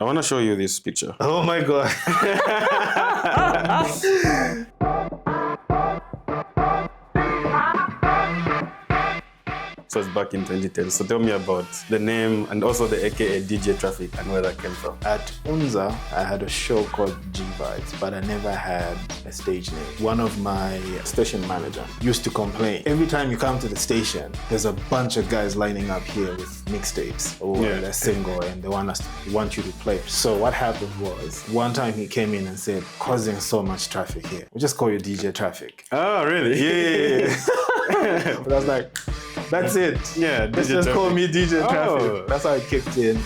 I want to show you this picture. Oh my God. So it's back in 2010. So tell me about the name and also the AKA DJ Traffik and where that came from. At UNZA, I had a show called G Vibes, but I never had a stage name. One of my station manager used to complain, every time you come to the station, there's a bunch of guys lining up here with mixtapes or a single and they want you to play. So what happened was, one time he came in and said, causing so much traffic here, we'll just call you DJ Traffik. Oh, really? Yeah. But I was like, that's it. Yeah, let's just call me DJ Traffik. Oh. That's how I kicked in.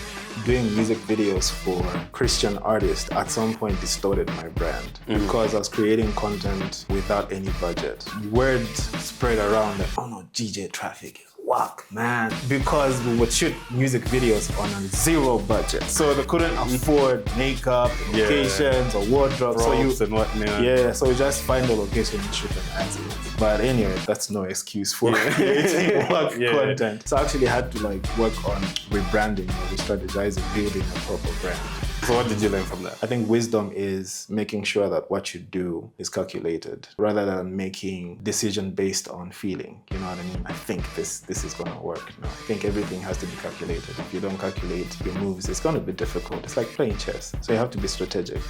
Doing music videos for Christian artists at some point distorted my brand because I was creating content without any budget. Word spread around that, oh no, DJ Traffik is whack, man. Because we would shoot music videos on a zero budget. So they couldn't afford makeup, locations, or wardrobe. Props and whatnot. Yeah, so we just find a location and shoot them as is. But anyway, that's no excuse for creating work content. So I actually had to work on rebranding, re-strategizing, building a proper brand. So what did you learn from that? I think wisdom is making sure that what you do is calculated rather than making decision based on feeling. You know what I mean? I think this is gonna work. No, I think everything has to be calculated. If you don't calculate your moves, it's gonna be difficult. It's like playing chess. So you have to be strategic.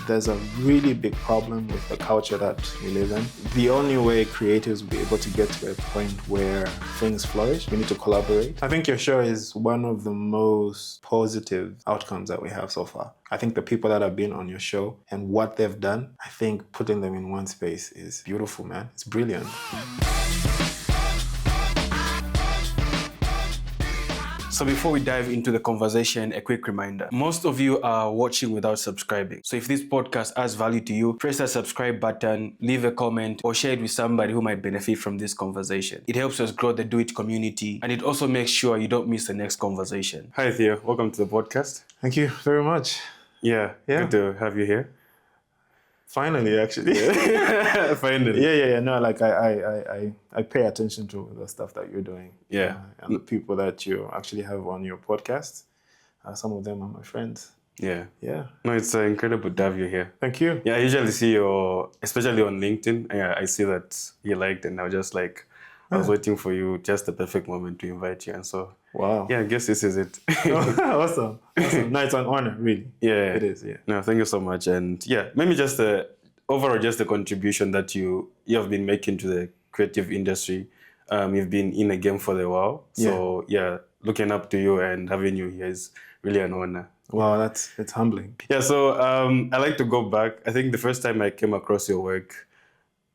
There's a really big problem with the culture that we live in. The only way creatives will be able to get to a point where things flourish, we need to collaborate. I think your show is one of the most positive outcomes that we have so far. I think the people that have been on your show and what they've done, I think putting them in one space is beautiful, man. It's brilliant. So before we dive into the conversation, a quick reminder. Most of you are watching without subscribing. So if this podcast adds value to you, press that subscribe button, leave a comment, or share it with somebody who might benefit from this conversation. It helps us grow the Do It community, and it also makes sure you don't miss the next conversation. Hi Theo, welcome to the podcast. Thank you very much. Yeah. Good to have you here. Finally, actually. Finally. Yeah. No, I pay attention to the stuff that you're doing. Yeah. And the people that you actually have on your podcast. Some of them are my friends. Yeah. Yeah. No, it's incredible to have you here. Thank you. Yeah, I usually see your, especially on LinkedIn, I see that you liked, and I was just I was waiting for you, just the perfect moment to invite you. And so, wow. Yeah, I guess this is it. Awesome. No, it's an honor, really. Yeah. It is, yeah. No, thank you so much. And yeah, maybe just overall, just the contribution that you have been making to the creative industry. You've been in a game for a while. So yeah, looking up to you and having you here is really an honor. Wow, it's humbling. Yeah, so I like to go back. I think the first time I came across your work,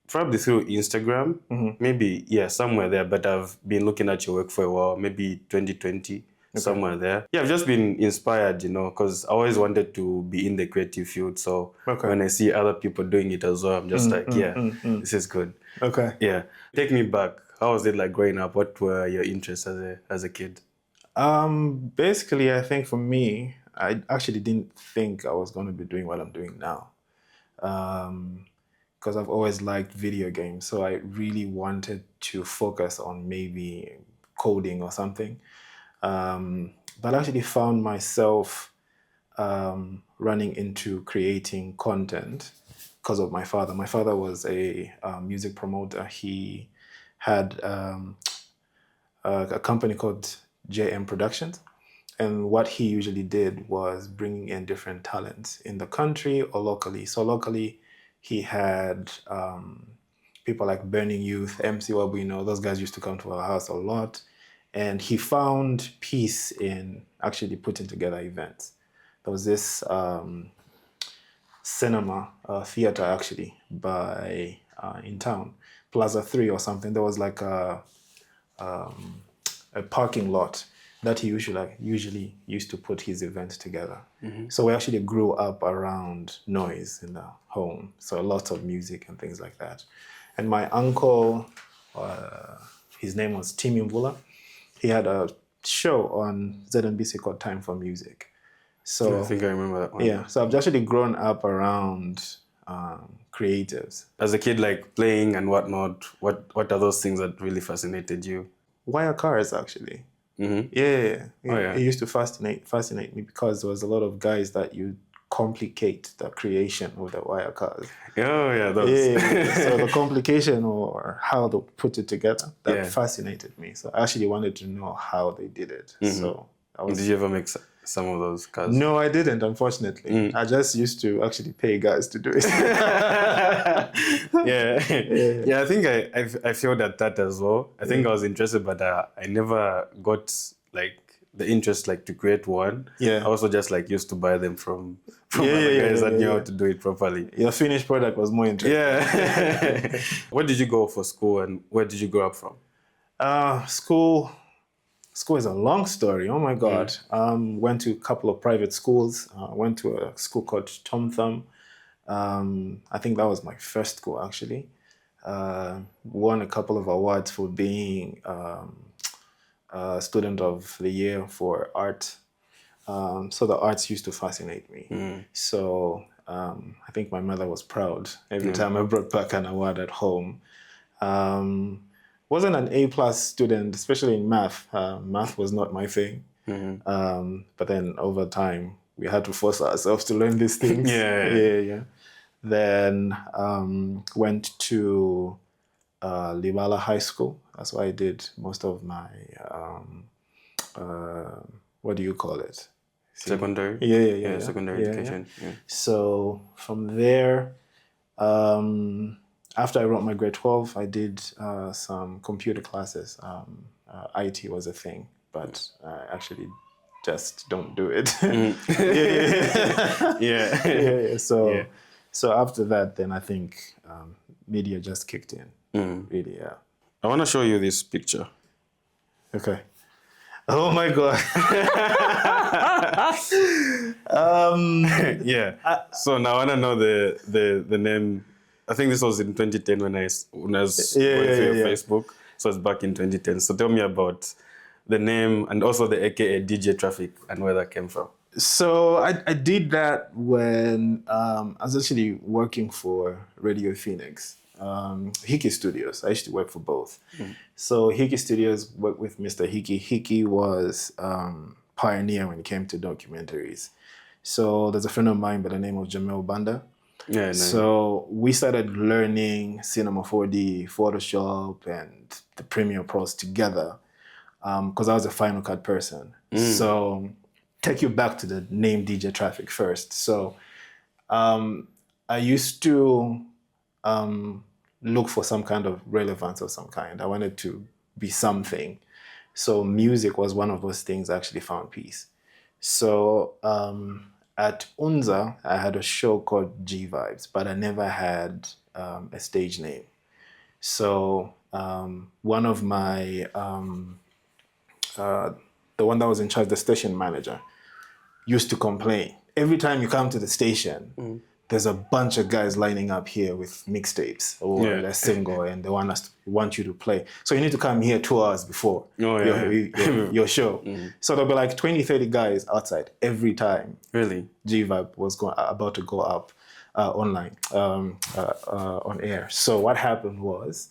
probably through Instagram, maybe, somewhere there, but I've been looking at your work for a while, maybe 2020, somewhere there. Yeah, I've just been inspired, because I always wanted to be in the creative field. So when I see other people doing it as well, I'm just this is good. Okay. Yeah. Take me back. How was it like growing up? What were your interests as a kid? Basically, I think for me, I actually didn't think I was going to be doing what I'm doing now. Because I've always liked video games. So I really wanted to focus on maybe coding or something. But I actually found myself running into creating content because of my father. My father was a music promoter. He had a company called JM Productions. And what he usually did was bringing in different talents in the country or locally. So locally, he had people like Burning Youth, MC Wabuino. Those guys used to come to our house a lot. And he found peace in actually putting together events. There was this cinema theater actually in town, Plaza 3 or something. There was like a parking lot that he usually used to put his events together. So we actually grew up around noise in the home. So lots of music and things like that. And my uncle, his name was Theo Mvula. He had a show on ZNBC called Time for Music. So I think I remember that one. Yeah, so I've actually grown up around creatives. As a kid, playing and whatnot, what are those things that really fascinated you? Wire cars, actually. Yeah, Oh, yeah. it used to fascinate me because there was a lot of guys that you complicate the creation of the wire cars. Oh, yeah, those. Yeah, so the complication or how they put it together, that Yeah. fascinated me. So I actually wanted to know how they did it. So I was... Did you ever make some of those cars? No, I didn't, unfortunately. I just used to actually pay guys to do it. Yeah. I think I failed at that as well. I think I was interested, but I never got like the interest like to create one. Yeah. I also just like used to buy them from other guys that knew how to do it properly. Your finished product was more interesting. Yeah. Where did you go for school and where did you grow up from? School is a long story. Oh my God. Went to a couple of private schools. Went to a school called Tom Thumb. I think that was my first school actually. Won a couple of awards for being student of the year for art. So the arts used to fascinate me. So I think my mother was proud every time I brought back an award at home. Wasn't an A+ student, especially in math. Math was not my thing. But then over time, we had to force ourselves to learn these things. Yeah. Then went to Libala High School. That's where I did most of my, what do you call it? Secondary? Yeah. Secondary education. Yeah. So from there, after I wrote my grade 12, I did some computer classes. IT was a thing, but I actually just don't do it. Yeah. So after that, then I think media just kicked in. Really, yeah. I want to show you this picture. Okay. Oh my God. Yeah. So now I want to know the name. I think this was in 2010 when I was going through your Facebook. So it's back in 2010. So tell me about the name and also the AKA DJ Traffik and where that came from. So I did that when I was actually working for Radio Phoenix. Hickey Studios. I used to work for both. So Hickey Studios worked with Mr. Hickey. Hickey was pioneer when it came to documentaries. So there's a friend of mine by the name of Jamel Banda. Yeah. Nice. So we started learning Cinema 4D, Photoshop, and the Premiere Pros together because I was a Final Cut person. So take you back to the name DJ Traffik first. So I used to look for some kind of relevance of some kind. I wanted to be something. So music was one of those things I actually found peace. So at UNZA, I had a show called G Vibes, but I never had a stage name. So one of my, the one that was in charge, the station manager, used to complain. Every time you come to the station, there's a bunch of guys lining up here with mixtapes or a single, and they want you to play. So you need to come here 2 hours before your show. So there'll be like 20, 30 guys outside every time. Really? G-Vibe was about to go up online, on air. So what happened was,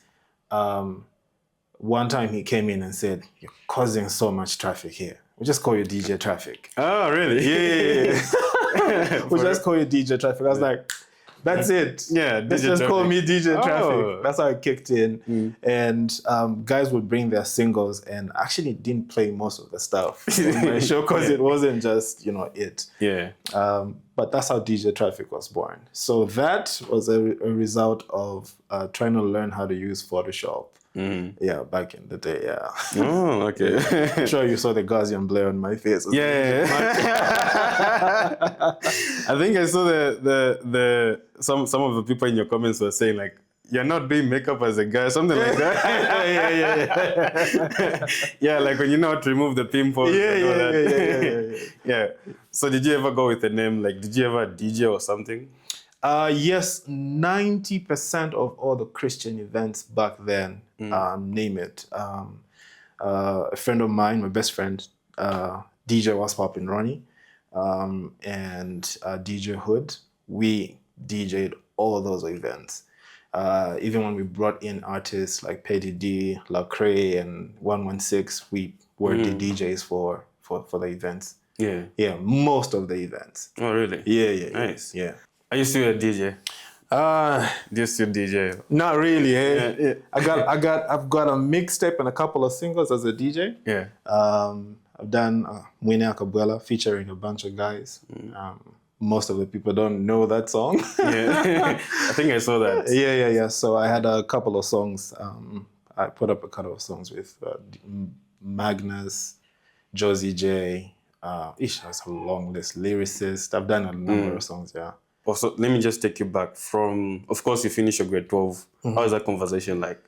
one time he came in and said, "You're causing so much traffic here. We'll just call you DJ Traffik." Oh, really? Yeah. We'll just call you DJ Traffik. I was like, that's it. Yeah, let's just call me DJ Traffik. That's how I kicked in. And guys would bring their singles, and actually didn't play most of the stuff on my show because it wasn't just, it. Yeah. But that's how DJ Traffik was born. So that was a result of trying to learn how to use Photoshop. Yeah, back in the day, yeah. Oh, okay. I'm sure you saw the Gaussian blur on my face. Yeah. I think I saw some of the people in your comments were saying like, "You're not doing makeup as a guy," something like that. Yeah, like when you know how to remove the pimples. Yeah. So did you ever go with a name? Like, did you ever DJ or something? Yes, 90% of all the Christian events back then, name it. A friend of mine, my best friend, DJ was popping Ronnie, and DJ Hood, we DJ'd all those events. Even when we brought in artists like Petty D, Lecrae, and 116, we were the DJs for the events. Yeah. Yeah, most of the events. Oh, really? Yeah. Nice. Yeah. Are you still a DJ? Do you still DJ? Not really. Eh? Yeah. I've got a mixtape and a couple of singles as a DJ. Yeah. I've done Mwine Akabwela featuring a bunch of guys. Most of the people don't know that song. Yeah. I think I saw that. Yeah. So I had a couple of songs. I put up a couple of songs with Magnus, Josie J. That's a long list. Lyricist. I've done a number of songs. Yeah. Also, let me just take you back from. Of course, you finished your grade 12. How is that conversation like?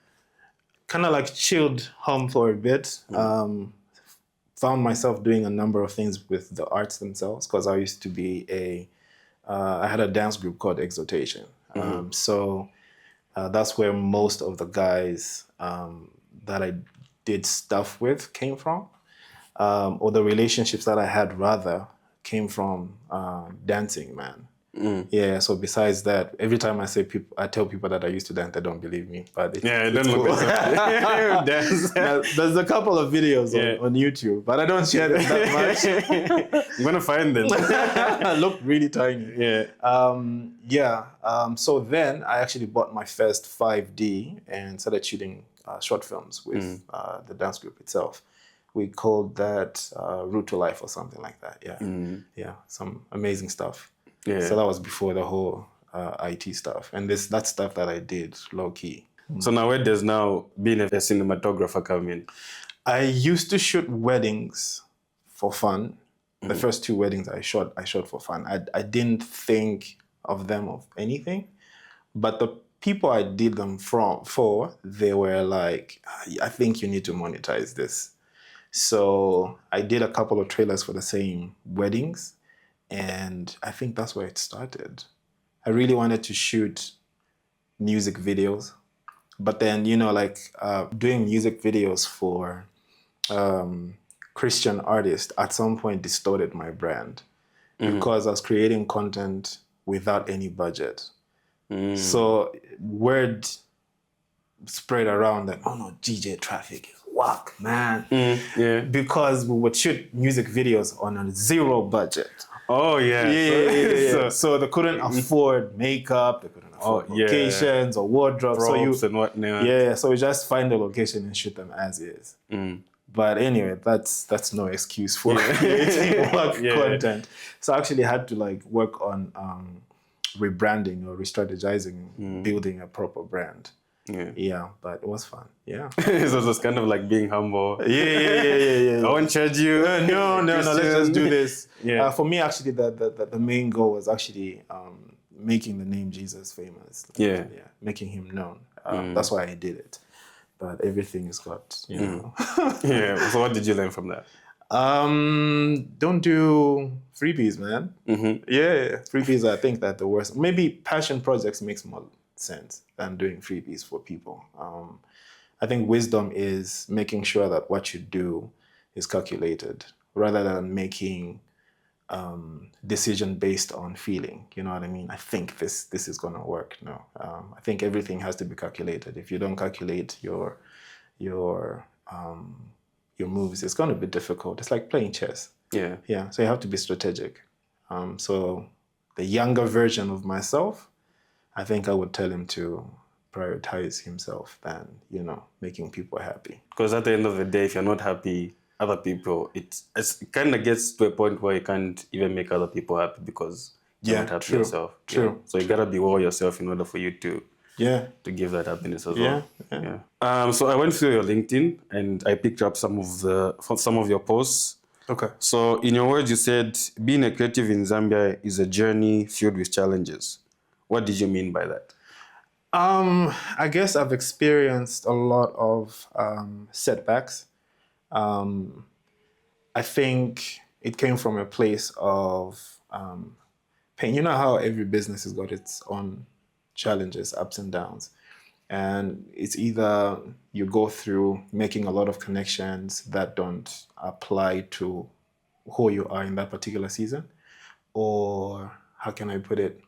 Kind of like chilled home for a bit. Found myself doing a number of things with the arts themselves because I used to be I had a dance group called Exhortation. So that's where most of the guys that I did stuff with came from, or the relationships that I had rather came from dancing, man. Yeah, so besides that, every time I tell people that I used to dance, they don't believe me. But It doesn't look better. There's a couple of videos on YouTube, but I don't share them that much. I'm gonna find them. I look really tiny. Yeah. So then I actually bought my first 5D and started shooting short films with the dance group itself. We called that Route to Life or something like that. Yeah, some amazing stuff. Yeah. So that was before the whole IT stuff. And that's stuff that I did low key. So now where does now being a cinematographer come in? I used to shoot weddings for fun. The first 2 weddings I shot for fun. I didn't think of them of anything. But the people I did them for, they were like, I think you need to monetize this. So I did a couple of trailers for the same weddings. And I think that's where it started. I really wanted to shoot music videos. But then, doing music videos for Christian artists at some point distorted my brand because I was creating content without any budget. So word spread around that, oh no, DJ Traffik is whack, man. Because we would shoot music videos on a 0 budget. Oh, yeah. So they couldn't afford makeup, they couldn't afford locations or wardrobe. Props and whatnot. Yeah, so we just find the location and shoot them as is. But anyway, that's no excuse for creating content. So I actually had to work on rebranding or re-strategizing, building a proper brand. Yeah, but it was fun. Yeah. So it was kind of like being humble. Yeah. I won't charge you. No, let's just do this. For me, actually, the main goal was actually making the name Jesus famous. Making him known. That's why I did it. But everything has got, Yeah. So what did you learn from that? Don't do freebies, man. Yeah, freebies. I think that the worst. Maybe passion projects makes more sense than doing freebies for people. I think wisdom is making sure that what you do is calculated rather than making decision based on feeling. You know what I mean? I think this is gonna work. No, I think everything has to be calculated. If you don't calculate your moves, it's gonna be difficult. It's like playing chess. Yeah. So you have to be strategic. So the younger version of myself, I think I would tell him to prioritize himself than, making people happy. Because at the end of the day, if you're not happy, other people, it kind of gets to a point where you can't even make other people happy because you're not happy yourself. True. So you gotta be well yourself in order for you to give that happiness as well. So I went through your LinkedIn and I picked up some of your posts. Okay. So in your words, you said being a creative in Zambia is a journey filled with challenges. What did you mean by that? I guess I've experienced a lot of setbacks. I think it came from a place of pain. You know how every business has got its own challenges, ups and downs. And it's either you go through making a lot of connections that don't apply to who you are in that particular season, or how can I put it?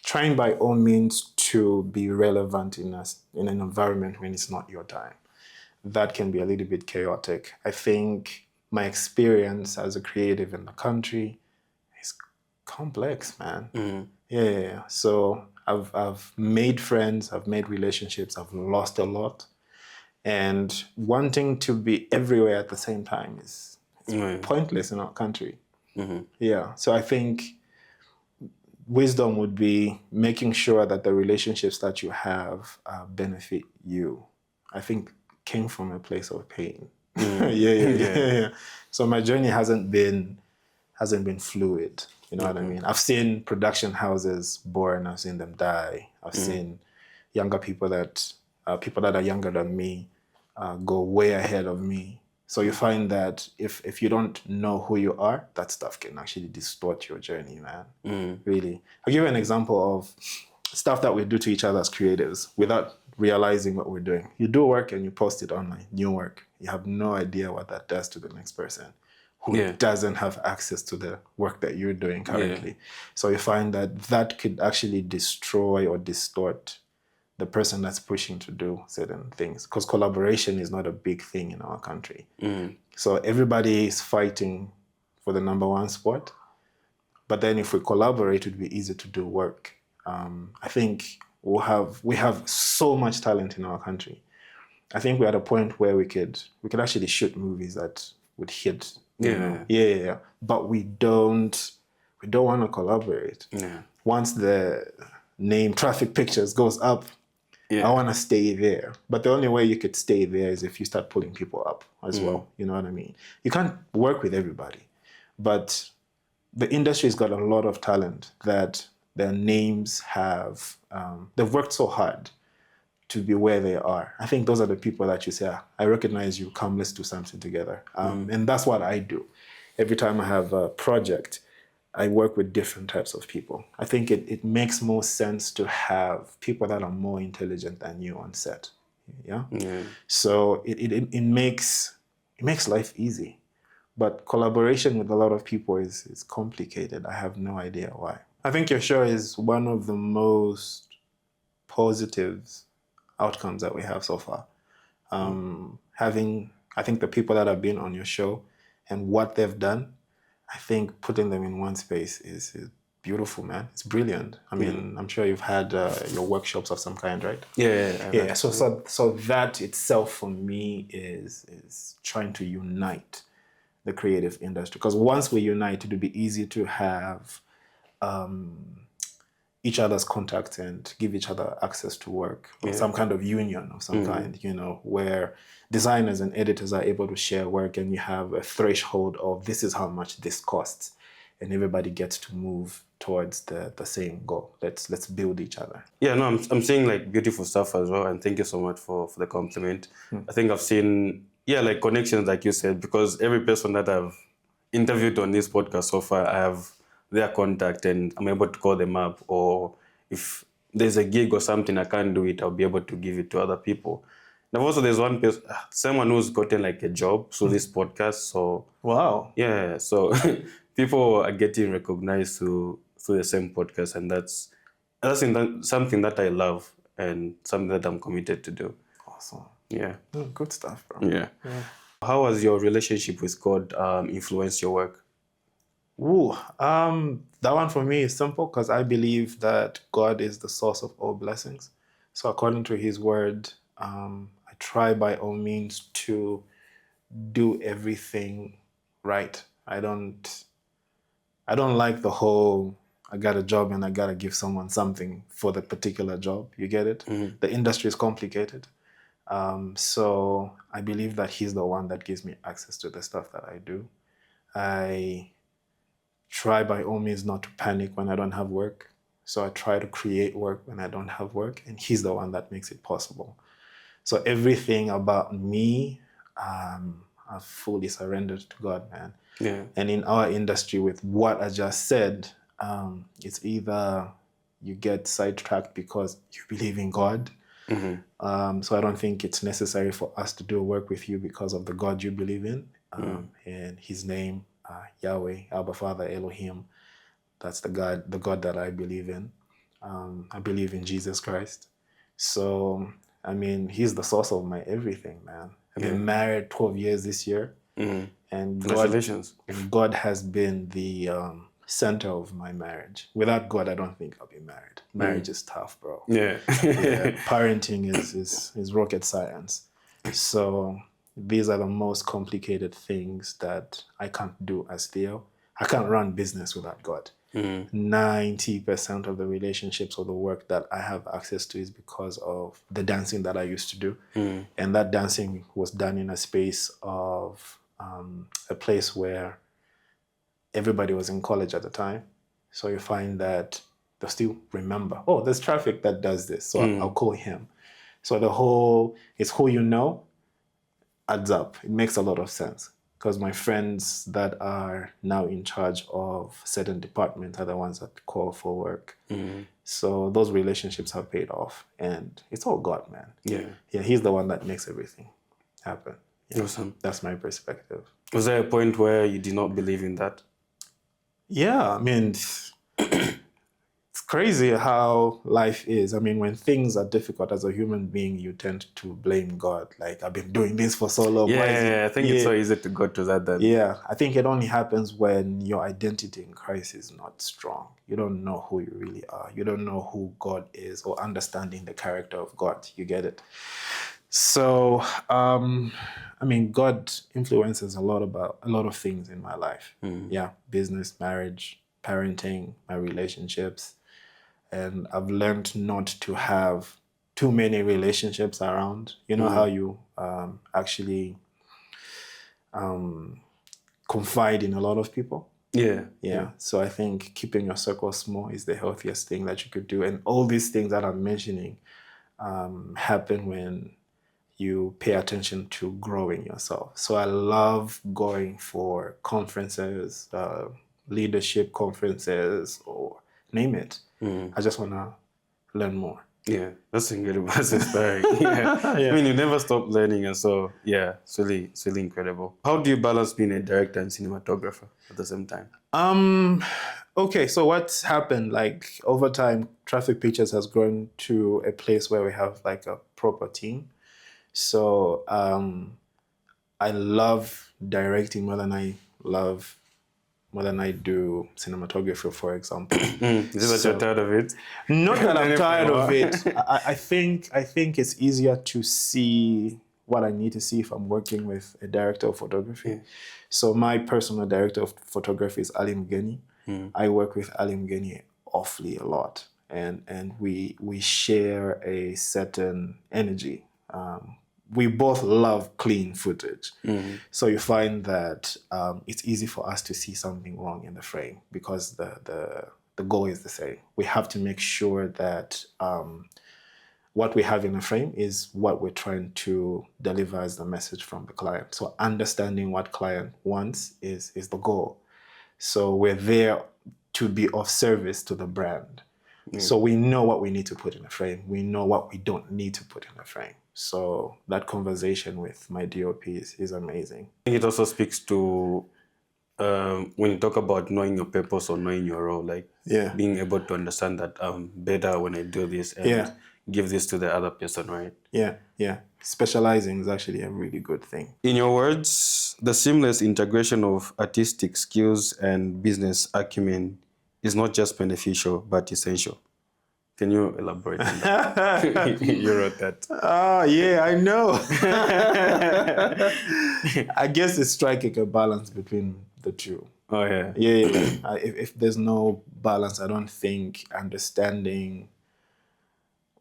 Trying by all means to be relevant in an environment when it's not your time. That can be a little bit chaotic. I think my experience as a creative in the country is complex, man. Yeah. So I've made friends, I've made relationships, I've lost a lot. And wanting to be everywhere at the same time is pointless in our country. Yeah. So I think wisdom would be making sure that the relationships that you have benefit you. I think came from a place of pain. Yeah. So my journey hasn't been fluid. You know what I mean? I've seen production houses born. I've seen them die. I've seen younger people that are younger than me go way ahead of me. So you find that if you don't know who you are, that stuff can actually distort your journey, man. Really. I'll give you an example of stuff that we do to each other as creatives without realizing what we're doing. You do work and you post it online, new work. You have no idea what that does to the next person who doesn't have access to the work that you're doing currently. So you find that could actually destroy or distort the person that's pushing to do certain things, because collaboration is not a big thing in our country. So everybody is fighting for the number one spot. But then if we collaborate, it would be easy to do work. I think we have so much talent in our country. I think we're at a point where we could actually shoot movies that would hit. Yeah. But we don't want to collaborate. Once the name Traffik Pictures goes up, I want to stay there. But the only way you could stay there is if you start pulling people up as well. You know what I mean? You can't work with everybody. But the industry's got a lot of talent that their names have, they've worked so hard to be where they are. I think those are the people that you say, I recognize you, come, let's do something together. And that's what I do. Every time I have a project, I work with different types of people. I think it makes more sense to have people that are more intelligent than you on set. Yeah. So it makes life easy. But collaboration with a lot of people is complicated. I have no idea why. I think your show is one of the most positive outcomes that we have so far. I think the people that have been on your show and what they've done, I think putting them in one space is beautiful, man. It's brilliant. I mean, I'm sure you've had your workshops of some kind, right? Yeah. So that itself for me is trying to unite the creative industry. Because once we unite, it will be easy to have each other's contacts and give each other access to work, or some kind of union of some kind, where designers and editors are able to share work, and you have a threshold of this is how much this costs, and everybody gets to move towards the same goal. Let's build each other. Yeah, no, I'm seeing like beautiful stuff as well, and thank you so much for the compliment. I think I've seen like connections, like you said, because every person that I've interviewed on this podcast so far, I have their contact and I'm able to call them up, or if there's a gig or something I can't do it, I'll be able to give it to other people. And also there's one person, someone who's gotten like a job through this podcast. So wow. Yeah, so people are getting recognized through the same podcast, and that's something that I love and something that I'm committed to do. Awesome. Yeah. Good stuff, bro. Yeah. How has your relationship with God influenced your work? That one for me is simple, because I believe that God is the source of all blessings. So according to his word, I try by all means to do everything right. I don't like the whole, I got a job and I got to give someone something for the particular job. You get it? The industry is complicated. So I believe that he's the one that gives me access to the stuff that I do. I try by all means not to panic when I don't have work. So I try to create work when I don't have work, and he's the one that makes it possible. So everything about me, I've fully surrendered to God, man. Yeah. And in our industry, with what I just said, it's either you get sidetracked because you believe in God. So I don't think it's necessary for us to do work with you because of the God you believe in. And his name, Yahweh, Abba, Father, Elohim, that's the God that I believe in. I believe in Jesus Christ. So, I mean, he's the source of my everything, man. I've been married 12 years this year. And Congratulations. God has been the center of my marriage. Without God, I don't think I'll be married. Marriage is tough, bro. Yeah. Parenting is rocket science. So these are the most complicated things that I can't do as Theo. I can't run business without God. 90% of the relationships or the work that I have access to is because of the dancing that I used to do. And that dancing was done in a space of a place where everybody was in college at the time. So you find that they'll still remember, oh, there's Traffik that does this. So I'll call him. So the whole, it's who you know adds up. It makes a lot of sense. Because my friends that are now in charge of certain departments are the ones that call for work. So those relationships have paid off. And it's all God, man. Yeah, he's the one that makes everything happen. Yeah, awesome. That's my perspective. Was there a point where you did not believe in that? Yeah, I mean, it's crazy how life is. I mean, when things are difficult as a human being, you tend to blame God. Like, I've been doing this for so long. Yeah, I think it's so easy to go to that then. Yeah, I think it only happens when your identity in Christ is not strong. You don't know who you really are. You don't know who God is or understanding the character of God. You get it? So, I mean, God influences a lot of things in my life. Yeah, business, marriage, parenting, my relationships. And I've learned not to have too many relationships around. You know how you actually confide in a lot of people? Yeah. So I think keeping your circle small is the healthiest thing that you could do. And all these things that I'm mentioning happen when you pay attention to growing yourself. So I love going for conferences, leadership conferences, or name it. I just want to learn more. Yeah, that's incredible. That's inspiring. I mean, you never stop learning, and so it's really incredible. How do you balance being a director and cinematographer at the same time? Okay, so what's happened, like over time, Traffik Pictures has grown to a place where we have like a proper team. So I love directing more than I do cinematography, for example. Is it that you're tired of it? Not that I'm tired of it. I think it's easier to see what I need to see if I'm working with a director of photography. So my personal director of photography is Ali Mgeni. I work with Ali Mgeni awfully a lot, and we share a certain energy. We both love clean footage. So you find that it's easy for us to see something wrong in the frame because the goal is the same. We have to make sure that what we have in the frame is what we're trying to deliver as the message from the client. So understanding what client wants is the goal. So we're there to be of service to the brand. So we know what we need to put in the frame. We know what we don't need to put in the frame. So that conversation with my DOPs is amazing. I think it also speaks to when you talk about knowing your purpose or knowing your role, like being able to understand that I'm better when I do this and give this to the other person, right? Yeah. Specializing is actually a really good thing. In your words, the seamless integration of artistic skills and business acumen is not just beneficial, but essential. Can you elaborate on that? You wrote that. Yeah, I know. I guess it's striking a balance between the two. Oh, yeah. Yeah. If there's no balance, I don't think understanding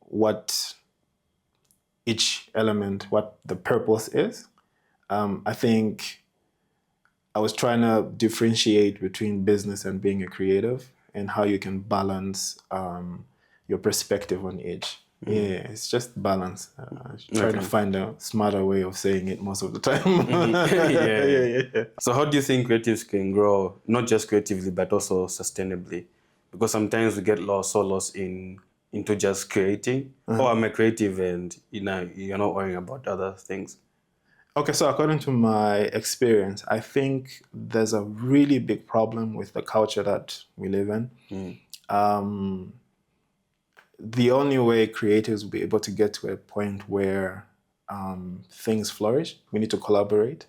what each element, what the purpose is. I think I was trying to differentiate between business and being a creative and how you can balance your perspective on each. Yeah, it's just balance. Trying to find a smarter way of saying it most of the time. Yeah. So how do you think creatives can grow, not just creatively, but also sustainably? Because sometimes we get so lost into just creating. Oh, I'm a creative and you're not worrying about other things. Okay, so according to my experience, I think there's a really big problem with the culture that we live in. the only way creatives will be able to get to a point where things flourish, we need to collaborate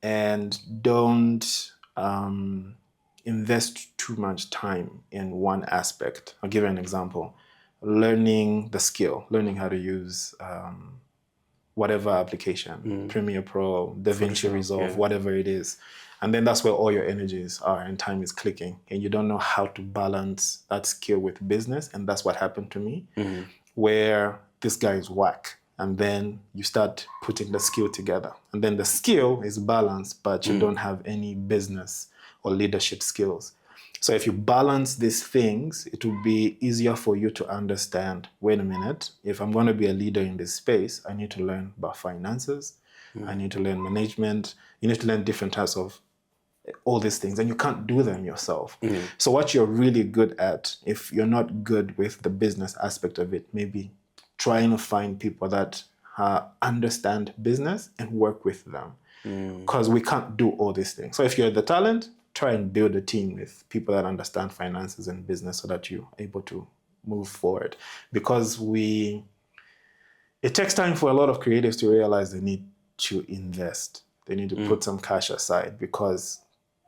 and don't invest too much time in one aspect. I'll give you an example. Learning the skill, learning how to use whatever application, Premiere Pro, DaVinci Resolve, whatever it is. And then that's where all your energies are and time is clicking. And you don't know how to balance that skill with business. And that's what happened to me, where this guy is whack. And then you start putting the skill together. And then the skill is balanced, but you don't have any business or leadership skills. So if you balance these things, it will be easier for you to understand, wait a minute, if I'm going to be a leader in this space, I need to learn about finances. I need to learn management. You need to learn different types of all these things, and you can't do them yourself. So what you're really good at, if you're not good with the business aspect of it, maybe trying to find people that understand business and work with them, because we can't do all these things. So if you're the talent, try and build a team with people that understand finances and business so that you're able to move forward. Because it takes time for a lot of creatives to realize they need to invest. They need to put some cash aside, because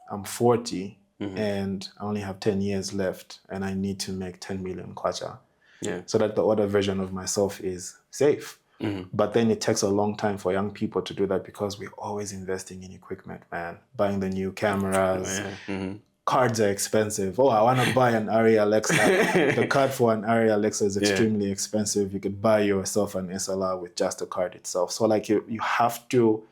I'm 40 and I only have 10 years left and I need to make 10 million kwacha. So that the other version of myself is safe. But then it takes a long time for young people to do that, because we're always investing in equipment, man. Buying the new cameras. Cards are expensive. Oh, I want to buy an Arri Alexa. The card for an Arri Alexa is extremely expensive. You could buy yourself an SLR with just the card itself. So like you have to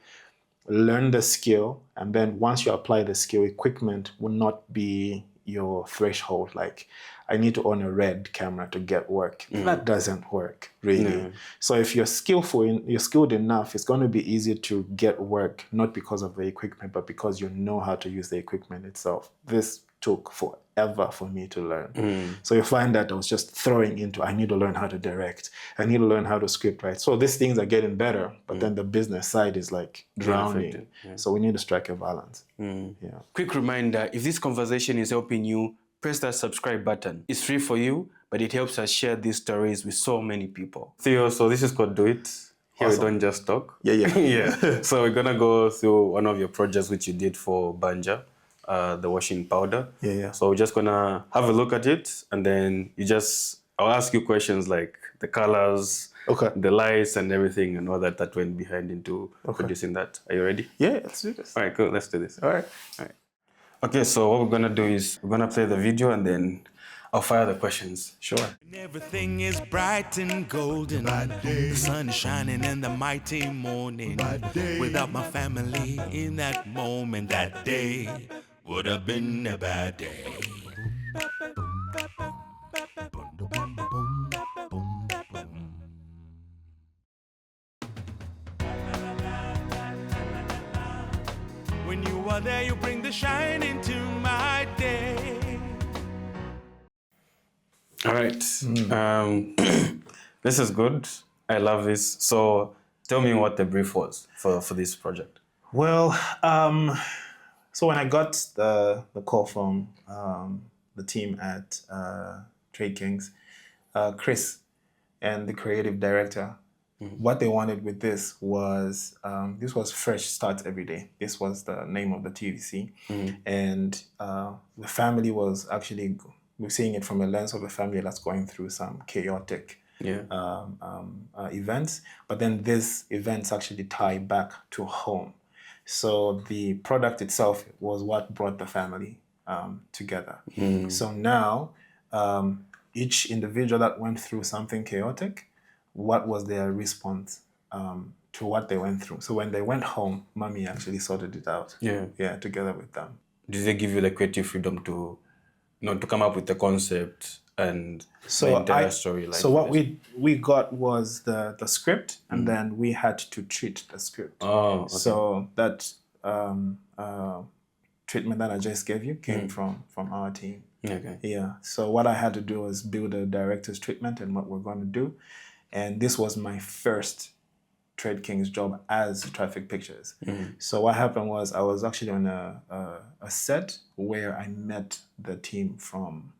learn the skill, and then once you apply the skill, equipment will not be your threshold. Like, I need to own a red camera to get work. That doesn't work, really. So if you're skilled enough, it's going to be easy to get work, not because of the equipment, but because you know how to use the equipment itself. This took forever for me to learn. So you find that I was just throwing into, I need to learn how to direct. I need to learn how to script write. So these things are getting better, but then the business side is like drowning. So we need to strike a balance. Quick reminder, if this conversation is helping you, press that subscribe button. It's free for you, but it helps us share these stories with so many people. Theo, so this is called Do It. Here we don't just talk. So we're gonna go through one of your projects which you did for Banja, the washing powder. So we're just gonna have a look at it, and then I'll ask you questions like the colors, the lights and everything, and all that went behind into producing that. Are you ready? Yeah, let's do this. All right, cool. Let's do this. All right. Okay, so what we're gonna do is we're gonna play the video, and then I'll fire the questions. Sure. Everything is bright and golden. The sun is shining in the mighty morning. Without my family in that moment, that day would have been a bad day. When you are there, you bring the shine into my day. All right. This is good. I love this. So tell me what the brief was for this project. Well, so when I got the call from the team at Trade Kings, Chris and the creative director, what they wanted with this was Fresh Start Every Day. This was the name of the TVC. And the family was actually, we're seeing it from a lens of a family that's going through some chaotic events. But then these events actually tie back to home. So the product itself was what brought the family together. So now, each individual that went through something chaotic, what was their response to what they went through? So when they went home, mommy actually sorted it out. Together with them. Did they give you the creative freedom to come up with the concept and the entire storyline? So what we got was the script, and then we had to treat the script. So that treatment that I just gave you came from our team. So what I had to do was build a director's treatment and what we're going to do. And this was my first Trade Kings job as Traffik Pictures. So what happened was I was actually on a set where I met the team from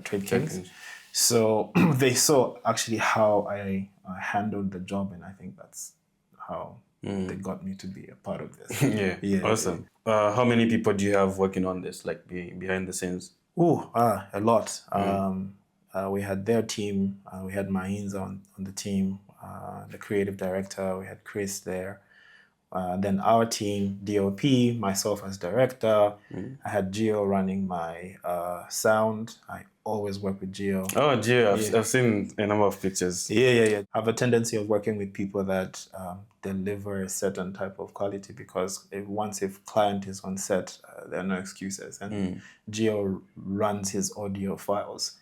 Trade Kings. So they saw actually how I handled the job, and I think that's how they got me to be a part of this. Yeah, awesome. How many people do you have working on this, like behind the scenes? A lot. We had their team. We had Mainza on the team, the creative director. We had Chris there. Then our team, DOP, myself as director. I had Gio running my sound. I always work with Gio. Oh, Gio, I've seen a number of pictures. Yeah. I have a tendency of working with people that deliver a certain type of quality, because once a client is on set, there are no excuses. And Gio runs his audio files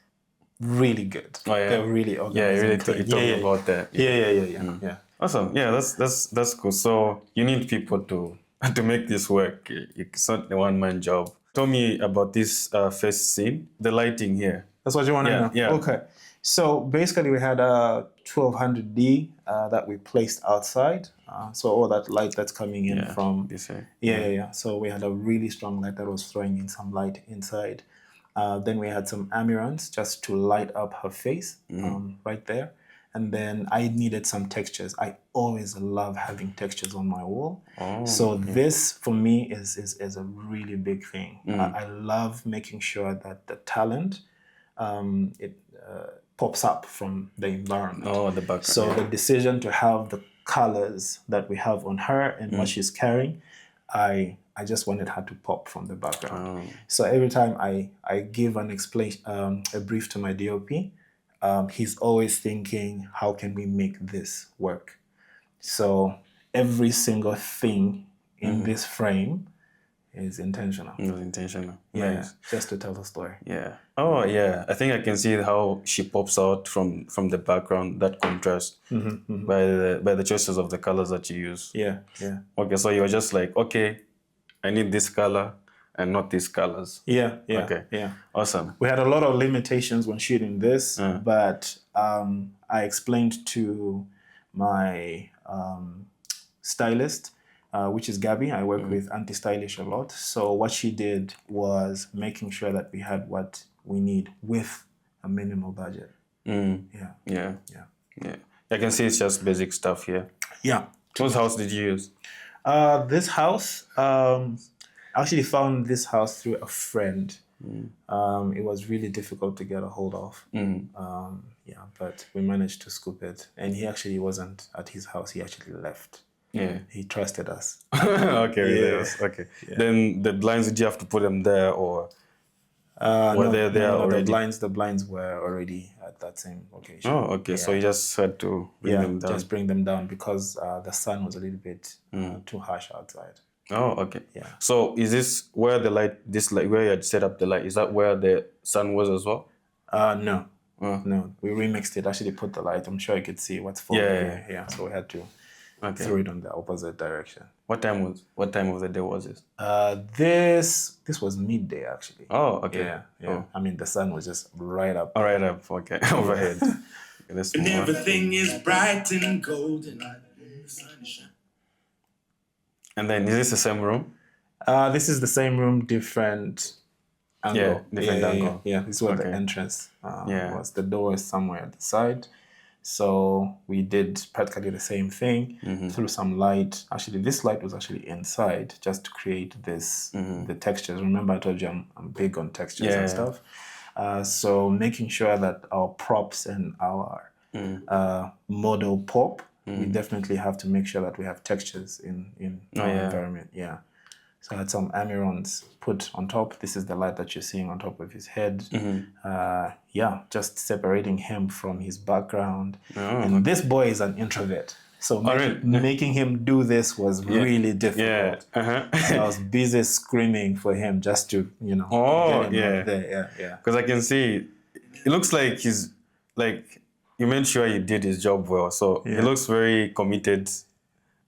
really good. Oh, yeah. They're really organized. You told me about that. Yeah. Awesome. Yeah, that's cool. So you need people to make this work. It's not a one-man job. Tell me about this first scene, the lighting here. That's what you want to know? Yeah. Okay. So basically we had a 1200D that we placed outside. So all that light that's coming in from... This way. Yeah. So we had a really strong light that was throwing in some light inside. Then we had some Amirans just to light up her face right there. And then I needed some textures. I always love having textures on my wall. This, for me, is a really big thing. I love making sure that the talent, it pops up from the environment. The background. So the decision to have the colors that we have on her and what she's carrying, I just wanted her to pop from the background. So every time I give a brief to my DOP, he's always thinking, how can we make this work? So every single thing in this frame is intentional. Yeah, nice. Just to tell the story. Yeah. Oh, yeah. I think I can see how she pops out from the background, that contrast by the choices of the colors that you use. Yeah. Okay, so you were just like, okay, I need this color and not these colors. Yeah. Okay. Yeah. Awesome. We had a lot of limitations when shooting this, but I explained to my stylist, which is Gabby. I work with Anti-Stylish a lot. So what she did was making sure that we had what we need with a minimal budget. Yeah. I can see it's just basic stuff here. Yeah. Whose house did you use? This house, I actually found this house through a friend. It was really difficult to get a hold of. But we managed to scoop it. And he actually wasn't at his house. He actually left. Yeah. He trusted us. Okay. Yeah. Then the blinds, did you have to put them there, or were they there already? The blinds were already at that same location. Oh, okay. Yeah. So you just had to bring them down. Just bring them down because the sun was a little bit too harsh outside. Oh, okay. Yeah. So is this where the light, where you had set up the light, is that where the sun was as well? No. No. We remixed it. Actually put the light. I'm sure you could see what's falling here. Yeah. So we had to throw it on the opposite direction. What time of the day was this? This was midday actually. Oh, okay. Yeah. Oh. I mean, the sun was just right up. Right up. Okay. Overhead. And everything is bright and golden. The sun is shining. And then is this the same room? This is the same room, different angle. Yeah, different angle. Yeah, this is where the entrance was. The door is somewhere at the side. So we did practically the same thing through some light. Actually, this light was actually inside just to create this, the textures. Remember I told you I'm big on textures and stuff. So making sure that our props and our model pop, we definitely have to make sure that we have textures in our environment. Yeah. So I had some Amirons put on top. This is the light that you're seeing on top of his head. Just separating him from his background. And this boy is an introvert. So making him do this was really difficult. Yeah. So I was busy screaming for him just to, get him out there. Yeah. Because I can see, it looks like he's like, you made sure he did his job well. So he looks very committed.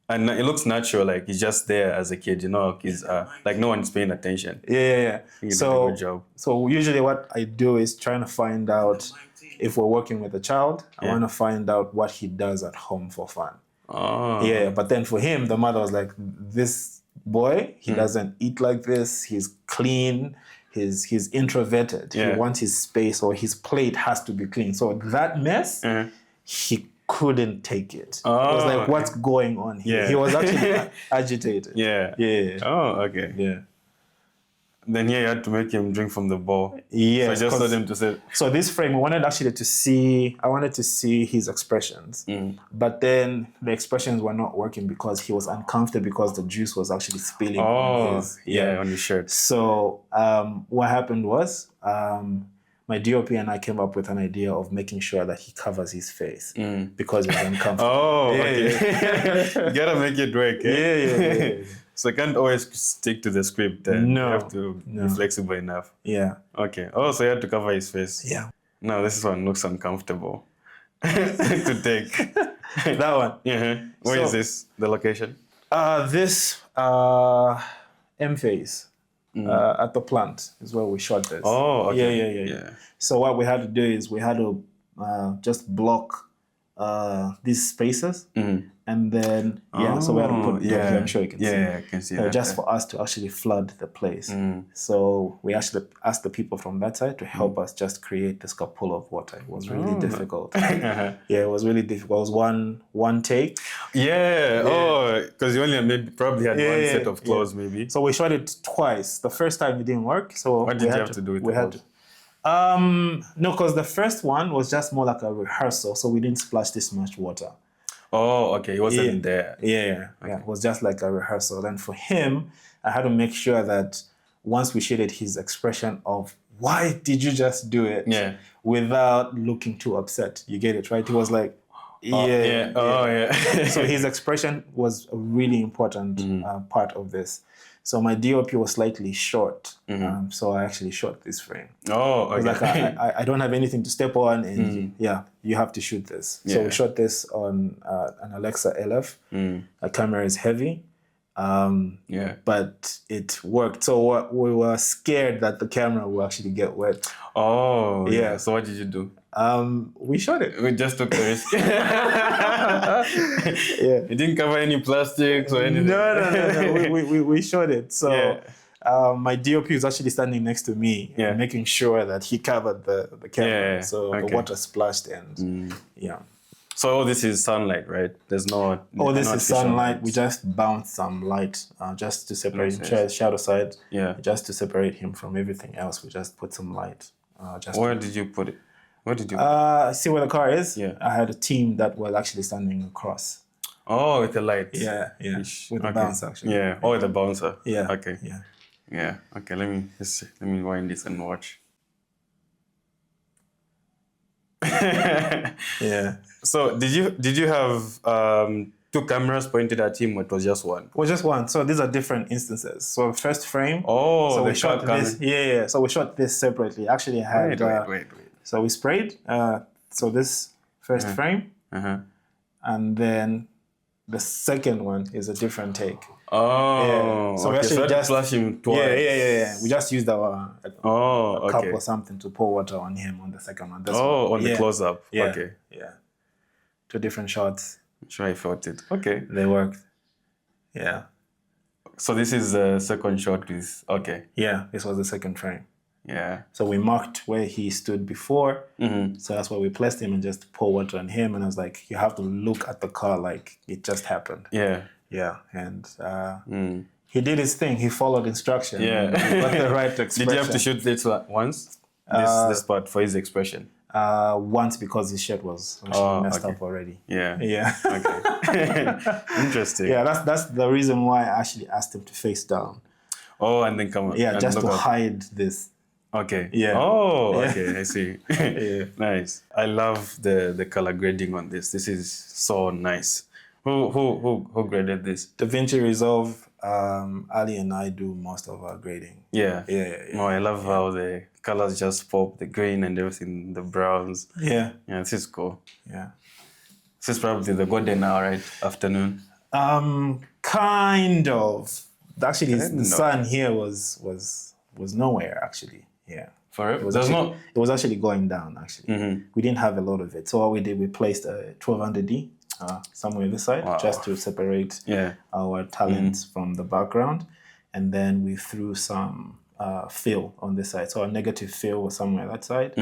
And it looks natural, like he's just there as a kid, he's like no one's paying attention. Yeah. He did a good job. So usually what I do is trying to find out if we're working with a child, I want to find out what he does at home for fun. Yeah, but then for him, the mother was like, this boy, he doesn't eat like this, he's clean, he's introverted. He wants his space, or his plate has to be clean. So that mess, he couldn't take it. He was like, what's going on here? Yeah. He was actually agitated. Yeah. Yeah. Oh, okay. Yeah. Then here you had to make him drink from the bowl. Yes. So I just told him to say. So this frame, I wanted to see his expressions. But then the expressions were not working because he was uncomfortable because the juice was actually spilling on his on his shirt. So what happened was my DOP and I came up with an idea of making sure that he covers his face because it was uncomfortable. Okay. You gotta make it work. Yeah. So you can't always stick to the script. You have to be flexible enough. Yeah. Okay. Oh, so you had to cover his face. Yeah. No, this one looks uncomfortable to take. That one. Where is this? The location? This M-Phase at the plant is where we shot this. Oh, okay. Yeah. So what we had to do is we had to just block these spaces. And then, so we had to put, I'm sure you can see. Yeah, I can see that. Just for us to actually flood the place. So we actually asked the people from that side to help us just create this pool of water. It was really difficult. It was really difficult. It was one take. Because you only probably had one set of clothes maybe. So we shot it twice. The first time it didn't work. So what did you have to do with it? We had to. No, because the first one was just more like a rehearsal. So we didn't splash this much water. Oh, okay. He wasn't there. Yeah. It was just like a rehearsal. And for him, I had to make sure that once we shaded his expression of why did you just do it without looking too upset. You get it, right? He was like, So his expression was a really important part of this. So my DOP was slightly short, so I actually shot this frame. Oh, okay. Like I don't have anything to step on, and you have to shoot this. So we shot this on an Alexa LF. The camera is heavy, but it worked. So we were scared that the camera will actually get wet. Oh, yeah. So what did you do? We shot it. We just took the risk. You didn't cover any plastics or anything. No. We shot it. So my DOP was actually standing next to me, making sure that he covered the camera. So the water splashed and So this is sunlight, right? There's no. This is sunlight. We just bounced some light just to separate shadow side. Just to separate him from everything else. We just put some light. Where did you put it? What did you? See where the car is? I had a team that was actually standing across. Oh, with the light. Yeah. With the bouncer, actually. Yeah. Oh, with the bouncer. Yeah. Okay. Yeah. Okay. Let me wind this and watch. So did you have two cameras pointed at him, or it was just one? It was just one. So these are different instances. So first frame. Oh, so we shot this. Yeah. So we shot this separately. Actually, I had. Wait. So we sprayed. So this first frame, and then the second one is a different take. Oh, so we actually just flash him twice. Yeah. We just used a cup or something to pour water on him on the second one. On the close up. Yeah. Okay. Yeah. Two different shots. I'm sure I felt it. Okay. They worked. Yeah. So this is the second shot with Yeah, this was the second frame. Yeah. So we marked where he stood before. So that's why we placed him and just pour water on him. And I was like, you have to look at the car like it just happened. Yeah. And he did his thing. He followed instruction. Yeah. He got the right expression. Did you have to shoot this once? This part for his expression? Once because his shirt was messed up already. Yeah. Okay. Interesting. Yeah, that's the reason why I actually asked him to face down. Oh, and then come. Yeah, just to hide this. Okay. Yeah. Oh, okay. I see. Nice. I love the color grading on this. This is so nice. Who graded this? DaVinci Resolve. Ali and I do most of our grading. Yeah. No, I love how the colors just pop, the green and everything, the browns. Yeah, this is cool. Yeah. This is probably the golden hour, right? Afternoon. Kind of. Actually, the sun here was nowhere. Actually, yeah. For it? It was actually going down. Actually, we didn't have a lot of it. So what we did, we placed a 1200D somewhere this side, just to separate our talents from the background, and then we threw some fill on this side. So a negative fill was somewhere that side.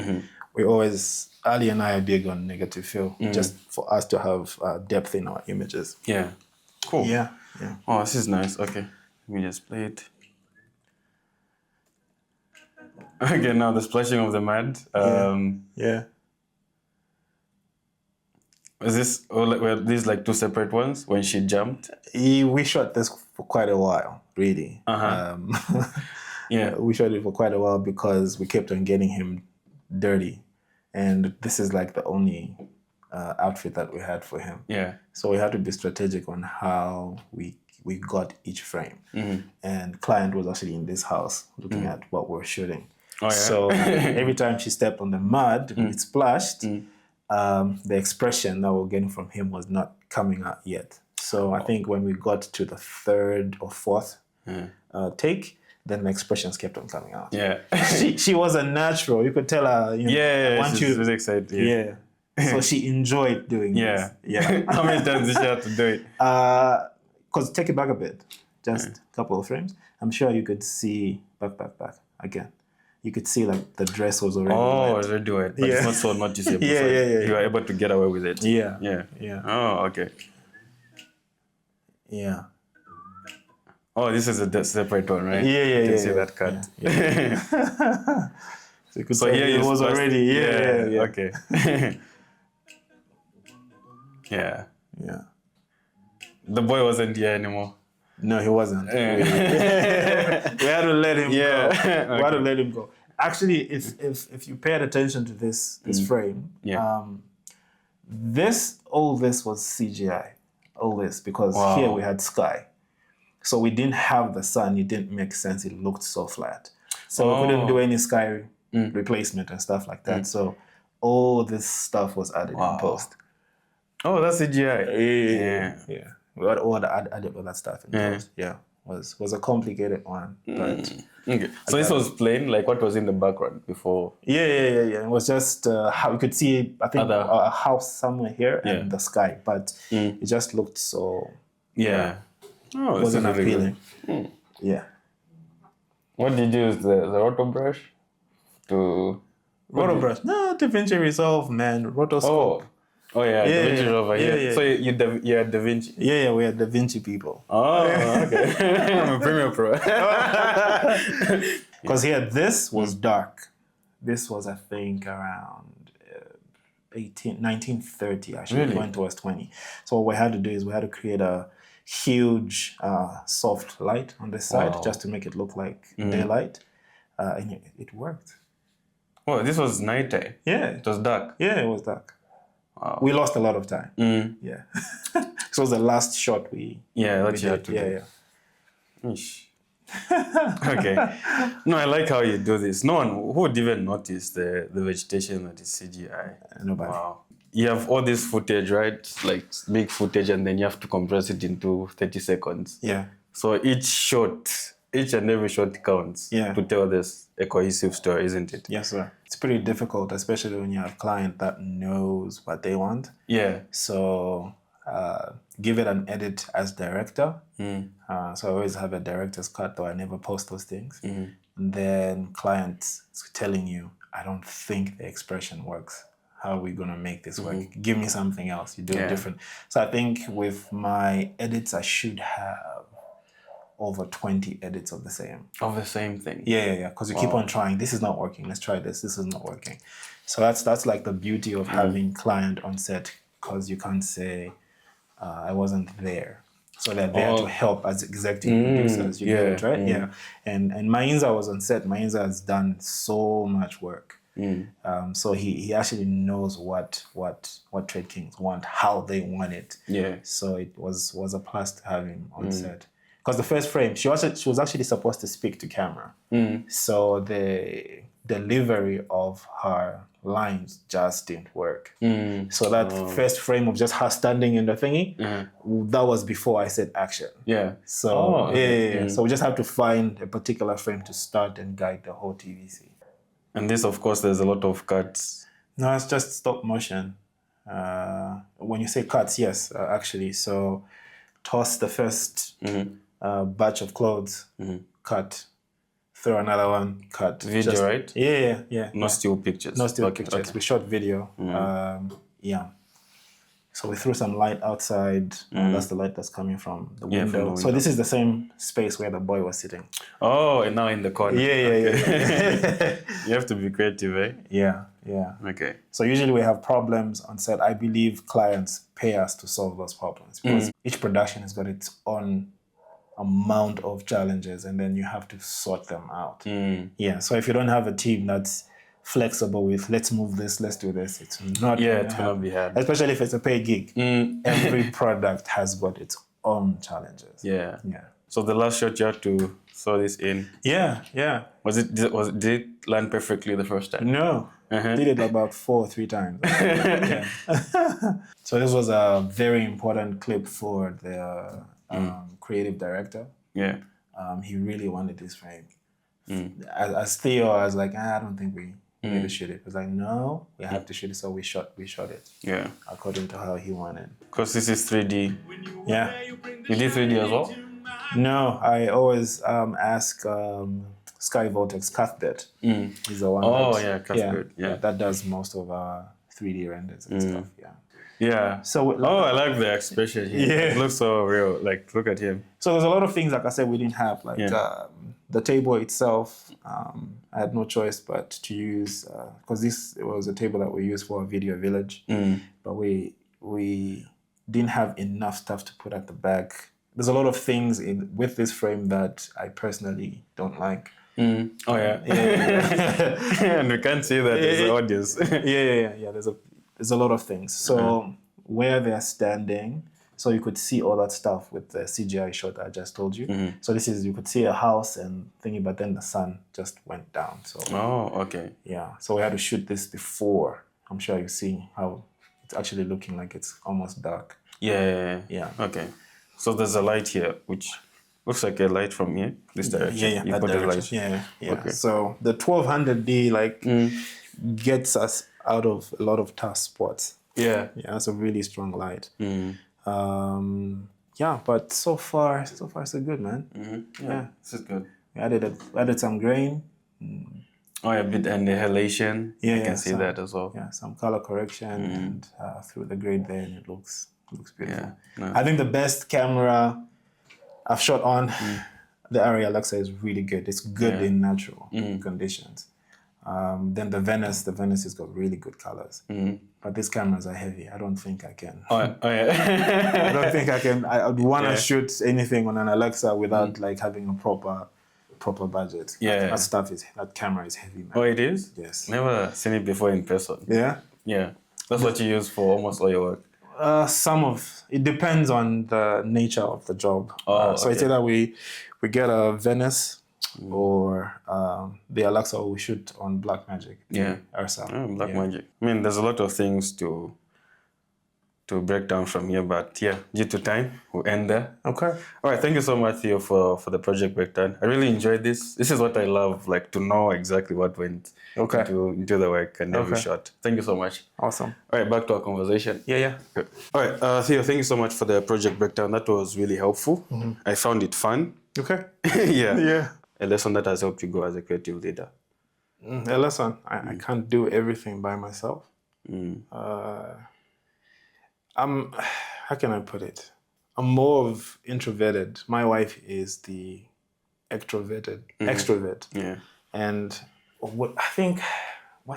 We always, Ali and I are big on negative fill, just for us to have depth in our images. Yeah. Cool. Yeah. Oh, this is nice. Okay. Let me just play it. Okay, now the splashing of the mud. Yeah. Is this, were these like two separate ones when she jumped? We shot this for quite a while, really. Yeah. We shot it for quite a while because we kept on getting him dirty. And this is like the only outfit that we had for him. Yeah. So we had to be strategic on how we got each frame. And client was actually in this house looking at what we're shooting. Oh, yeah. So every time she stepped on the mud, when it splashed, the expression that we were getting from him was not coming out yet. So I think when we got to the third or fourth take, then the expressions kept on coming out. Yeah. she was a natural. You could tell her, you know, I want you. She was excited. Yeah. So she enjoyed doing this. Yeah. How many times did she have to do it? Because take it back a bit, just a couple of frames. I'm sure you could see back again. You could see like the dress was already wet. Already wet, but it's not so noticeable. Yeah, so yeah. You were able to get away with it. Yeah. Yeah. Oh, okay. Yeah. Oh, this is a separate one, right? Yeah. You can see that cut. Yeah. So you could So tell here it was splashed- already. Yeah. Okay. Yeah. The boy wasn't here anymore. No, he wasn't. Yeah. We had to let him Yeah. go. Okay. We had to let him go. Actually, if you paid attention to this frame, all this was CGI. All this, because here we had sky. So we didn't have the sun. It didn't make sense. It looked so flat. So we couldn't do any sky replacement and stuff like that. So all this stuff was added in post. Oh, that's CGI. Yeah. We had all added all that stuff in post. Yeah. Was a complicated one. But Okay. So this was plain, like what was in the background before? Yeah. It was just how you could see, I think, a house somewhere here and the sky. But it just looked so... Yeah. Oh, this wasn't is really appealing. good. Yeah. What did you use? The roto brush? To... Roto brush. No, DaVinci Resolve, man. Rotoscope. Oh yeah, Da Vinci over here. Yeah. So you're Da Vinci. Yeah, we are DaVinci people. Oh, okay. I'm a Premiere Pro. Because here, this was dark. This was, I think, around 1930, actually. Really? It went towards 20. So what we had to do is we had to create a huge soft light on this side just to make it look like daylight. And it worked. Oh, this was nighttime. Yeah. It was dark. Yeah, it was dark. Wow. We lost a lot of time. Yeah. This was the last shot we that you had to do. Yeah. Ish. Okay. No, I like how you do this. No one who would even notice the vegetation that is CGI. Nobody. Wow. You have all this footage, right? Like big footage, and then you have to compress it into 30 seconds. Yeah. So each and every shot counts to tell this a cohesive story, isn't it? Yes, sir. It's pretty difficult, especially when you have a client that knows what they want. Yeah. So give it an edit as director. So I always have a director's cut, though I never post those things. And then clients telling you, I don't think the expression works. How are we going to make this work? Give me something else. You do it different. So I think with my edits, I should have over 20 edits of the same. Of the same thing. Yeah. Because you keep on trying. This is not working. Let's try this. This is not working. So that's like the beauty of having client on set, because you can't say, I wasn't there. So they're there to help as executive producers. You get it, right? Yeah. And Mainza was on set. Mainza has done so much work. So he actually knows what Trade Kings want, how they want it. Yeah. So it was a plus to have him on set. Because the first frame, she was actually supposed to speak to camera. So the delivery of her lines just didn't work. So that first frame of just her standing in the thingy, that was before I said action. Yeah. So So we just have to find a particular frame to start and guide the whole TVC. And this, of course, there's a lot of cuts. No, it's just stop motion. When you say cuts, yes, actually. So toss the first batch of clothes, cut throw another one, cut. Video, right? Yeah. No still pictures. No still Okay, pictures. okay. We shot video. Yeah. So we threw some light outside. That's the light that's coming from the window. from the So window. this is the same space where the boy was sitting. Oh, and now in the corner. Yeah. You have to be creative, eh? Yeah. Okay. So usually we have problems on set. I believe clients pay us to solve those problems because each production has got its own amount of challenges and then you have to sort them out. Yeah. So if you don't have a team that's flexible with let's move this, let's do this, it's not It's gonna be hard. Especially if it's a paid gig. Every product has got its own challenges. Yeah. Yeah. So the last shot you had to throw this in. Yeah. Did it land perfectly the first time? No. Did it about 4 or 3 times. Yeah. So this was a very important clip for the creative director. Yeah. He really wanted this frame. As Theo, I was like, I don't think we need to shoot it. He was like, no, we have to shoot it. So we shot it. Yeah. According to how he wanted. Because this is 3D. Yeah. You did 3D as well? No, I always ask Sky Vortex Cuthbert. He's the one. Oh, yeah, Cuthbert. Yeah. That does most of our 3D renders and stuff. Yeah. Yeah. So I like the expression here. Yeah. It looks so real. Like, look at him. So there's a lot of things, like I said, we didn't have. Like the table itself, I had no choice but to use, because this was a table that we used for a video village, but we didn't have enough stuff to put at the back. There's a lot of things with this frame that I personally don't like. Oh, yeah. And we can't see that as an audience. Yeah. There's a lot of things. So where they're standing, so you could see all that stuff with the CGI shot I just told you. So this is, you could see a house and thingy, but then the sun just went down. So okay. Yeah. So we had to shoot this before. I'm sure you see how it's actually looking like it's almost dark. Yeah. Okay. So there's a light here, which looks like a light from here, this direction. Yeah, you that put the direction. light. Yeah. Okay. So the 1200D gets us out of a lot of tough spots. Yeah, it's a really strong light. But so far so good, man. Yeah, this is good. We added some grain. Oh, a bit and the halation. I can see that as well. Yeah, some color correction and through the grade there, and it looks beautiful. Yeah, no. I think the best camera I've shot on, the Arri Alexa is really good. It's good in natural conditions. Then the Venice has got really good colors. But these cameras are heavy. I don't think I can. Yeah. I don't think I can. I would want to shoot anything on an Alexa without like having a proper budget. Yeah. That camera is heavy, man. Oh, it is? Yes. Never seen it before in person. Yeah? Yeah. That's what you use for almost all your work. It depends on the nature of the job. So it's okay. either we get a Venice or the Alexa we shoot on Blackmagic. Ursa. Blackmagic. I mean, there's a lot of things to break down from here, but due to time, we'll end there. Okay. All right, thank you so much, Theo, for the project breakdown. I really enjoyed this. This is what I love, like to know exactly what went into the work and every shot. Thank you so much. Awesome. All right, back to our conversation. Yeah. Good. All right, Theo, thank you so much for the project breakdown. That was really helpful. I found it fun. Okay. Yeah. A lesson that has helped you go as a creative leader. A lesson. I can't do everything by myself. How can I put it? I'm more of introverted. My wife is the extrovert. Yeah. And what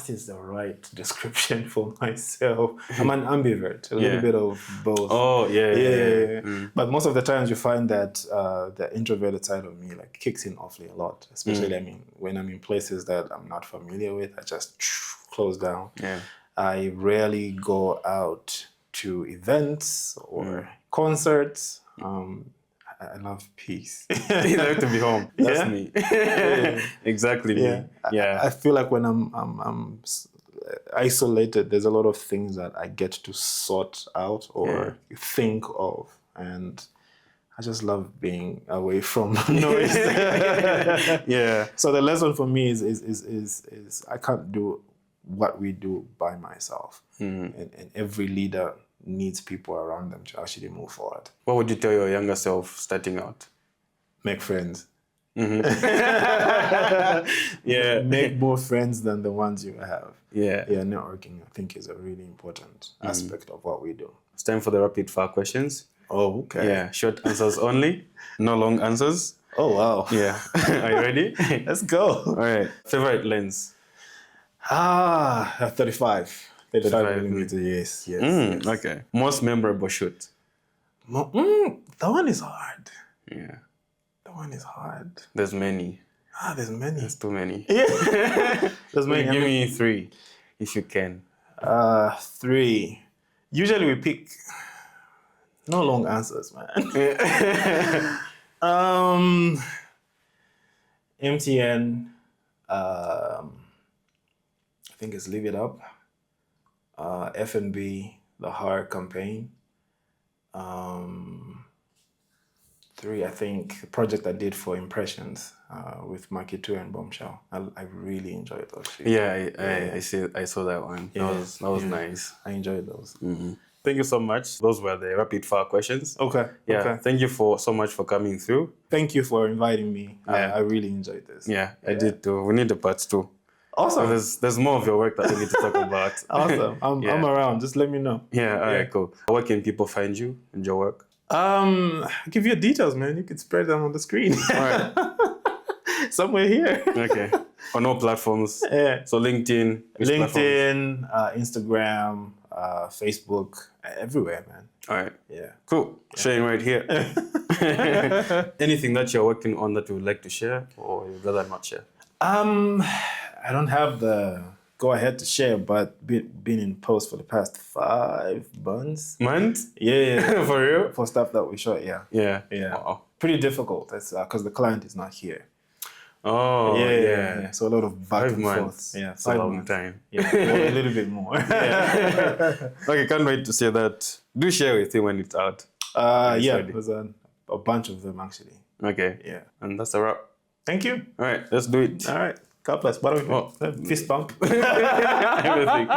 is the right description for myself? I'm an ambivert, a little bit of both. Oh, yeah. But most of the times you find that the introverted side of me like kicks in awfully a lot, especially when I'm in places that I'm not familiar with, I just close down. Yeah. I rarely go out to events or concerts. I love peace. You like to be home. That's me. Exactly me. Yeah. I feel like when I'm isolated, there's a lot of things that I get to sort out or think of, and I just love being away from noise. Yeah. So the lesson for me is I can't do what we do by myself, and every leader needs people around them to actually move forward. What would you tell your younger self starting out? Make friends. Yeah. Make more friends than the ones you have. Yeah. Yeah, networking, I think, is a really important aspect of what we do. It's time for the rapid fire questions. Oh, okay. Yeah, short answers only, no long answers. Oh, wow. Yeah. Are you ready? Let's go. All right. Favorite lens? 35. 35 35 millimeter, yes. Mm, okay. Most memorable shoot? That one is hard. Yeah. That one is hard. There's many. There's many. There's too many. Yeah. There's many. Give me 3, if you can. 3. Usually we pick no long answers, man. MTN. I think it's Live It Up. F&B, the Heart campaign. 3, I think, the project I did for Impressions with Maki 2 and Bombshell. I really enjoyed those. Yeah, I saw that one. Yeah, That was nice. I enjoyed those. Thank you so much. Those were the rapid fire questions. Okay. Yeah. Okay. Thank you so much for coming through. Thank you for inviting me. Yeah. I really enjoyed this. Yeah, I did too. We need a part 2. Awesome. There's more of your work that we need to talk about. Awesome. I'm around. Just let me know. Yeah, all right, cool. Where can people find you and your work? I'll give you details, man. You could spread them on the screen. All right. Somewhere here. Okay. On all platforms. Yeah. So LinkedIn. which platforms? Instagram, Facebook, everywhere, man. All right. Yeah. Cool. Sharing right here. Anything that you're working on that you would like to share, or you'd rather not share? I don't have the go ahead to share, but been in post for the past 5 months. Months? Yeah. For real? For stuff that we shot, yeah. Yeah. Yeah. Wow. Pretty difficult. That's because the client is not here. Oh, yeah. So a lot of back 5 and months. forth. Yeah, It's a 5 long months. time. Yeah, or a little bit more. Okay, can't wait to see that. Do share with him when it's out. Yeah, ready. there's a bunch of them actually. Okay. Yeah. And that's a wrap. Thank you. All right, let's do it. All right. God bless. What do we do? Fist bump. Everything.